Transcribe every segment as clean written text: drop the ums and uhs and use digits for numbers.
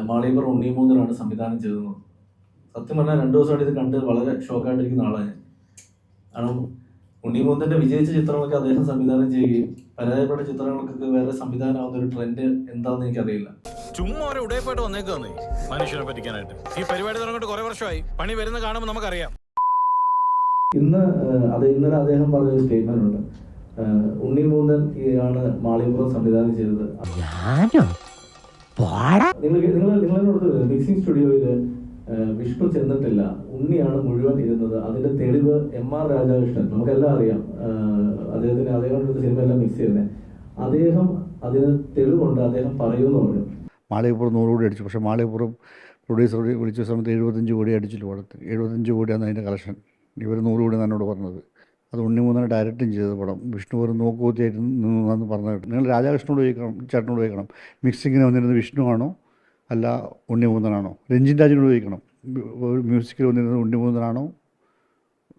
മാളിയപ്പുറ ഉണ്ണിമൂന്നനാണ് സംവിധാനം ചെയ്തത്. സത്യം പറഞ്ഞാൽ 2 ദിവസമായിട്ട് ഇത് കണ്ട് വളരെ ഷോക്കായിട്ടിരിക്കുന്ന ആളാണ്. കാരണം ഉണ്ണിമൂന്നന്റെ വിജയിച്ച ചിത്രങ്ങളൊക്കെ അദ്ദേഹം സംവിധാനം ചെയ്യുകയും പരാജയപ്പെട്ട ചിത്രങ്ങൾക്കൊക്കെ വേറെ സംവിധാനമാകുന്ന ഒരു ട്രെൻഡ് എന്താണെന്ന് എനിക്കറിയില്ല. ചുമ്മാ ഒരു ഉടയപ്പായിട്ട് വന്നേക്കാന്നേ മനുഷ്യനെ പറ്റിക്കാനായിട്ട്. ഈ പരിപാടി തുടങ്ങിയിട്ട് കുറെ വർഷമായി. പണി വരുന്ന കാണുമ്പോൾ നമുക്കറിയാം. ഇന്നലെ അദ്ദേഹം പറഞ്ഞൊരു സ്റ്റേറ്റ്മെന്റ് ഉണ്ട്. ഉണ്ണിമൂന്നൻ ആണ് മാളിയപ്പുറം സംവിധാനം ചെയ്തത്. നിങ്ങളോട് മിക്സിംഗ് സ്റ്റുഡിയോയില് വിഷ്ണു ചെന്നിട്ടില്ല, ഉണ്ണിയാണ് മുഴുവൻ ഇരുന്നത്. അതിന്റെ തെളിവ് MR രാധാകൃഷ്ണൻ, നമുക്കെല്ലാം അറിയാം, അദ്ദേഹം സിനിമയെല്ലാം മിക്സ് ചെയ്യുന്നത്. അദ്ദേഹം അതിന് തെളിവുണ്ട്, അദ്ദേഹം പറയുമെന്ന് പറഞ്ഞു. മാളികപ്പുറം 100 കോടി അടിച്ചു. പക്ഷേ മാളികപ്പുറം പ്രൊഡ്യൂസർ വിളിച്ച സമയത്ത് 75 കോടി അടിച്ചില്ല പടത്തിൽ. 75 കോടിയാണ് അതിൻ്റെ കളക്ഷൻ. ഇവർ 100 കോടി എന്നോട് പറഞ്ഞത്. അത് ഉണ്ണിമൂന്നനെ ഡയറക്റ്റും ചെയ്ത പടം. വിഷ്ണു ഒരു നോക്കുകൂത്തിയായിട്ട് നിന്നു പറഞ്ഞിട്ട് നിങ്ങൾ രാധാകൃഷ്ണനോട് ചോദിക്കണം, ചേട്ടനോട് ചോദിക്കണം, മിക്സിങ്ങിന് വന്നിരുന്നത് വിഷ്ണു ആണോ അല്ല ഉണ്ണിമൂന്നനാണോ? രഞ്ജിൻ രാജിനോട് ചോദിക്കണം, മ്യൂസിക്കിൽ വന്നിരുന്നത് ഉണ്ണിമൂന്നനാണോ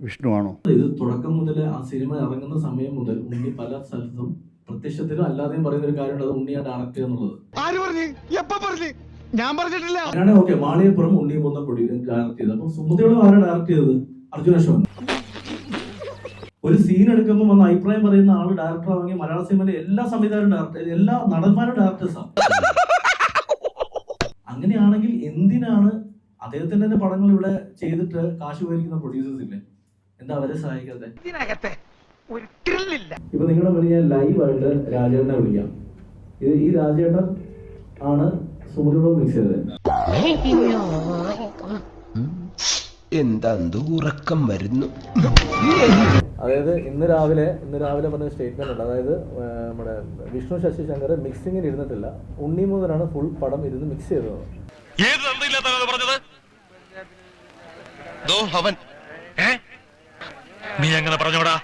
വിഷ്ണു ആണോ? ഇത് തുടക്കം മുതൽ ആ സിനിമ ഇറങ്ങുന്ന സമയം മുതൽ ഉണ്ണി പല സ്ഥലത്തും പ്രത്യക്ഷത്തിലും അല്ലാതെയും പറയുന്ന ഒരു കാര്യമുണ്ട്, അത് ഉണ്ണിയാണ് ഡയറക്റ്റ് എന്നുള്ളത്. ഞാൻ പറഞ്ഞിട്ടില്ല. ഞാനേ ഓക്കെ, മാളിയപ്പുറം ഉണ്ണിമൂന്നൻ ഡയറക്ട് ചെയ്തത്. അപ്പൊ സുമതിയോട് ആരാണ് ഡയറക്ട് ചെയ്തത്? അർജുൻ അശോകൻ. ഒരു സീൻ എടുക്കുമ്പോൾ വന്ന് അഭിപ്രായം പറയുന്ന ആള് ഡയറക്ടർ ആണെങ്കിൽ മലയാള സിനിമയിലെ എല്ലാ സംവിധാനവും ഡയറക്ടർ, എല്ലാ നടന്മാരും ഡയറക്ടേഴ്സാണ്. അങ്ങനെയാണെങ്കിൽ എന്തിനാണ് അദ്ദേഹത്തിന്റെ തന്നെ പടങ്ങൾ ഇവിടെ ചെയ്തിട്ട് കാശ് മേടിക്കുന്ന പ്രൊഡ്യൂസേഴ്സ് ഇല്ലേ? എന്താ അവരെ സഹായിക്കാതെ? ഇപ്പൊ നിങ്ങളുടെ മുന്നിൽ ഞാൻ ലൈവായിട്ട് രാജേട്ടനെ വിളിക്കാം. ഈ രാജേട്ടൻ ആണ് സുമതിയോട് മിക്സ് ചെയ്തത്. എന്താ ഉറക്കം വരുന്നു. അതായത് ഇന്ന് രാവിലെ പറഞ്ഞ സ്റ്റേറ്റ്മെന്റ് ഉണ്ട്. അതായത് നമ്മുടെ വിഷ്ണു ശശിശങ്കർ മിക്സിങ്ങിന് ഇരുന്നിട്ടില്ല, ഉണ്ണിമൂന്നനാണ് ഫുൾ പടം ഇരുന്ന് മിക്സ് ചെയ്തത്. നീ അങ്ങനെ പറഞ്ഞോടാ?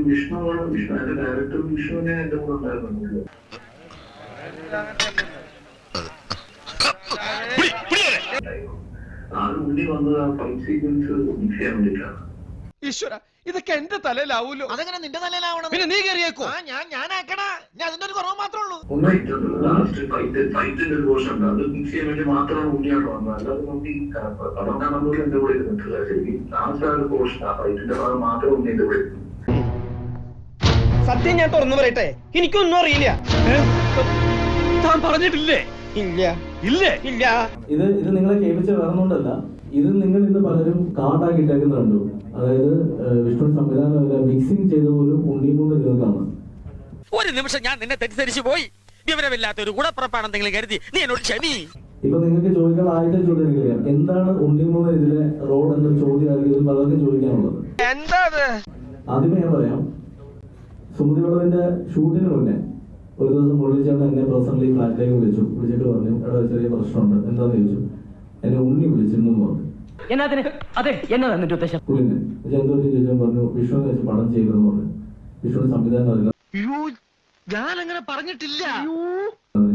വിഷ്ണുവിന്റെ ഡയറക്ടർ വിഷ്ണുവിനെ എന്റെ കൂടെ ഉണ്ടായിരുന്നു. ഉണ്ണി വന്നത് ആ ഫൈറ്റ് സീക്വൻസ് മിക്സ് ചെയ്യാൻ വേണ്ടിയിട്ടാണ്. ഈശ്വര, ഇതൊക്കെ എന്റെ തലയിലാവൂലോ. അതെങ്ങനെ നിന്റെ തലയിലാവണം? പിന്നെ നീ കയറിയേക്കോ? ഞാനാക്കണ, ഞാൻ അതിന്റെ ഒരു കുറവ് മാത്രമേ ഉള്ളൂ. ലാസ്റ്റ് ഫൈറ്റിന്റെ ഒരു പോർഷൻ ഉണ്ട്, അത് മിക്സ് ചെയ്യാൻ വേണ്ടി മാത്രമാണ് ഉണ്ണിയാണ് വന്നത്. അല്ലാതെ നമുക്ക് ഈ പടം കാണുമ്പോൾ എന്റെ കൂടെ ഇരുന്നിട്ടില്ല. ശരിക്കും ലാസ്റ്റ് ആ ഒരു പോർഷൻ, ആ ഫൈറ്റിന്റെ ഭാഗം മാത്രം ഉണ്ണി എന്റെ കൂടെ ഇരുന്നു. സത്യം ഞാൻ തുറന്നു പറയട്ടെ, എനിക്കൊന്നും അറിയില്ല. താൻ പറഞ്ഞിട്ടില്ലേ? ഇല്ല ഇല്ല ഇല്ല. ഇത് നിങ്ങളെ കേൾപ്പിച്ച വേറൊന്നുകൊണ്ടല്ല, ഇത് നിങ്ങൾ ഇന്ന് പലരും കാർഡാക്കിട്ടേക്കുന്നുണ്ടോ? അതായത് വിഷ്ണു സംവിധാനം മിക്സിംഗ് ചെയ്ത പോലും ഉണ്ണിമൂന്നൻ ഇരുന്നതാണ്. ഒരു നിമിഷം ഞാൻ നിന്നെ തെറ്റിദ്ധരിച്ചു പോയി. വിവരമില്ലാത്ത ഒരു ഗുണപ്പുറപ്പാണെന്തെങ്കിലും കരുതി നീ എന്നോട് ക്ഷമി. ഇപ്പൊ നിങ്ങൾക്ക് ചോദിക്കാൻ ആദ്യത്തെ ചോദ്യം എനിക്കറിയാം, എന്താണ് ഉണ്ണിമൂന്നൻ ഇതിലെ റോൾ എന്നൊരു ചോദ്യമായിരിക്കും പലർക്കും ചോദിക്കാനുള്ളത്. ആദ്യമേ ഞാൻ പറയാം, സുമതിവളവിന്റെ ഷൂട്ടിന് മുന്നേ ഒരു ദിവസം മുരളിച്ചേട്ടൻ എന്നെ പേഴ്സണലി ഫ്ലാറ്റിലേക്ക് വിളിച്ചിട്ട് പറഞ്ഞു, അവിടെ ചെറിയ പ്രശ്നമുണ്ട്, എന്താന്ന് ചോദിച്ചു. എന്നെ ഉണ്ണി വിളിച്ചിരുന്നു പറഞ്ഞു. പുള്ളിനെ എന്തോ ചോദിച്ചാൽ പറഞ്ഞു, വിഷ്ണുവിനെ വെച്ച് പടം ചെയ്തെന്ന് പറഞ്ഞു. വിഷ്ണുവിന് സംവിധാനം അറിയില്ല. ഞാനങ്ങനെ പറഞ്ഞിട്ടില്ല.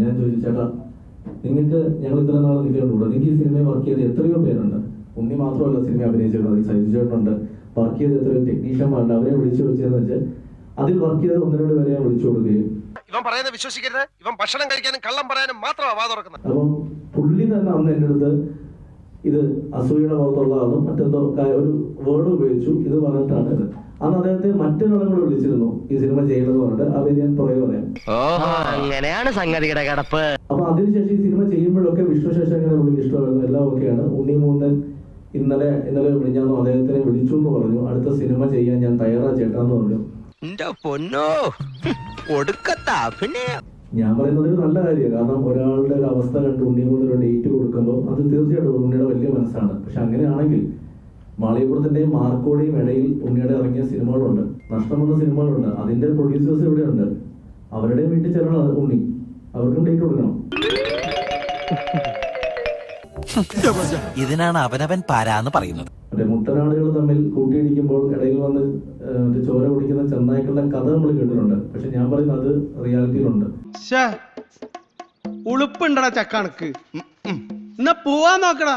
ഞാൻ ചോദിച്ചു, ചേട്ടാ നിങ്ങൾക്ക് ഞങ്ങൾ ഇത്ര നാളെ നിൽക്കേണ്ടൂടെ, നിങ്ങൾക്ക് ഈ സിനിമയിൽ വർക്ക് ചെയ്ത് എത്രയോ പേരുണ്ട്. ഉണ്ണി മാത്രമല്ല സിനിമ അഭിനയിച്ചിട്ടുണ്ട്, സൈജു ചേട്ടനുണ്ട്, വർക്ക് ചെയ്ത് എത്രയോ ടെക്നീഷ്യന്മാരുണ്ട്. അവരെ വിളിച്ചു വെച്ചതെന്ന് വെച്ചാൽ അതിൽ വർക്ക് ചെയ്ത് 1-2 പേരെ ഞാൻ വിളിച്ചു കൊടുക്കുകയും. ഇവൻ പറയുന്നത് വിശ്വസിക്കരുത്. ഇവൻ ഭക്ഷണം കഴിക്കാനും കള്ളം പറയാനും മാത്രമാണ് വാ തുറക്കുന്നത്. അപ്പം പുള്ളി തന്നെ അന്ന് എൻ്റെ അടുത്ത് ഇത് അസൂയയുടെ പുറത്തുള്ളതാണെന്നും മറ്റെന്തോ ഒരു വേർഡ് ഉപയോഗിച്ചു. ഇത് പറഞ്ഞിട്ടാണ് ഇത്. അന്ന് അദ്ദേഹത്തെ മറ്റൊരാളും കൂടെ വിളിച്ചിരുന്നു ഈ സിനിമ ചെയ്യണമെന്ന് പറഞ്ഞിട്ട്. അവർ ഞാൻ പുറകെ പറയാം. അങ്ങനെയാണ് സംഗതിയുടെ കിടപ്പ്. അപ്പൊ അതിനുശേഷം ഈ സിനിമ ചെയ്യുമ്പോഴൊക്കെ വിഷ്ണു ശേഷങ്ങനെ പുള്ളിക്ക് ഇഷ്ടമായിരുന്നു, എല്ലാം ഓക്കെയാണ്. ഉണ്ണിമൂന്നൻ ഇന്നലെ വിളിഞ്ഞാന്നു അദ്ദേഹത്തിനെ വിളിച്ചു എന്ന് പറഞ്ഞു. അടുത്ത സിനിമ ചെയ്യാൻ ഞാൻ തയ്യാറാ ചേട്ടാന്ന് പറഞ്ഞു. ഞാൻ പറയുന്നത് ഒരു നല്ല കാര്യമാണ്. കാരണം ഒരാളുടെ ഒരു അവസ്ഥ കണ്ട് ഉണ്ണിമൂന്നൻ ഒരു ഡേറ്റ് കൊടുക്കുമ്പോൾ അത് തീർച്ചയായിട്ടും ഉണ്ണിയുടെ വലിയ മനസ്സാണ്. പക്ഷെ അങ്ങനെയാണെങ്കിൽ മാളിയപ്പുറത്തിന്റെയും മാർക്കോടെയും ഇടയിൽ ഉണ്ണിയുടെ ഇറങ്ങിയ സിനിമകളുണ്ട്, നഷ്ടം വന്ന സിനിമകളുണ്ട്. അതിന്റെ പ്രൊഡ്യൂസേഴ്സ് എവിടെയുണ്ട്? അവരുടെ വീട്ടിൽ ചെല്ലണം ഉണ്ണി, അവർക്കും ഡേറ്റ് കൊടുക്കണം. ഇതിനാണ് അവനവൻ പാരാന്ന് പറയുന്നത്. മുട്ടനാടുകൾ തമ്മിൽ കൂട്ടിയിടിക്കുമ്പോൾ ഇടയിൽ വന്ന് ചോര കുടിക്കുന്ന ചെന്നായ്ക്കളുടെ കഥ നമ്മൾ കേട്ടിട്ടുണ്ട്. പക്ഷെ ഞാൻ പറയുന്നത് അത് റിയാലിറ്റിയിലുണ്ട്. ഉളുപ്പുണ്ടടാ ചക്കണക്ക്. എന്നാ പോവാൻ നോക്കടാ.